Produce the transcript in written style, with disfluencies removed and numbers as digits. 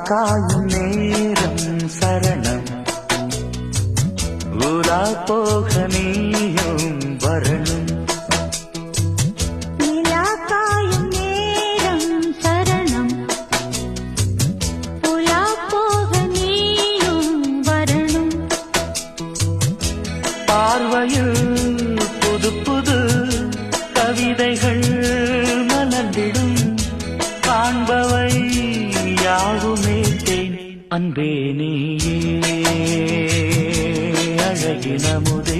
காயும் நேரம் சரணம் உலா போக நீயும் வரணும் பார்வையில் புது புது கவிதைகள் மலர்ந்திடும் காண்பவை யாவுமே தேன் அன்பே நீயே அழகின முதே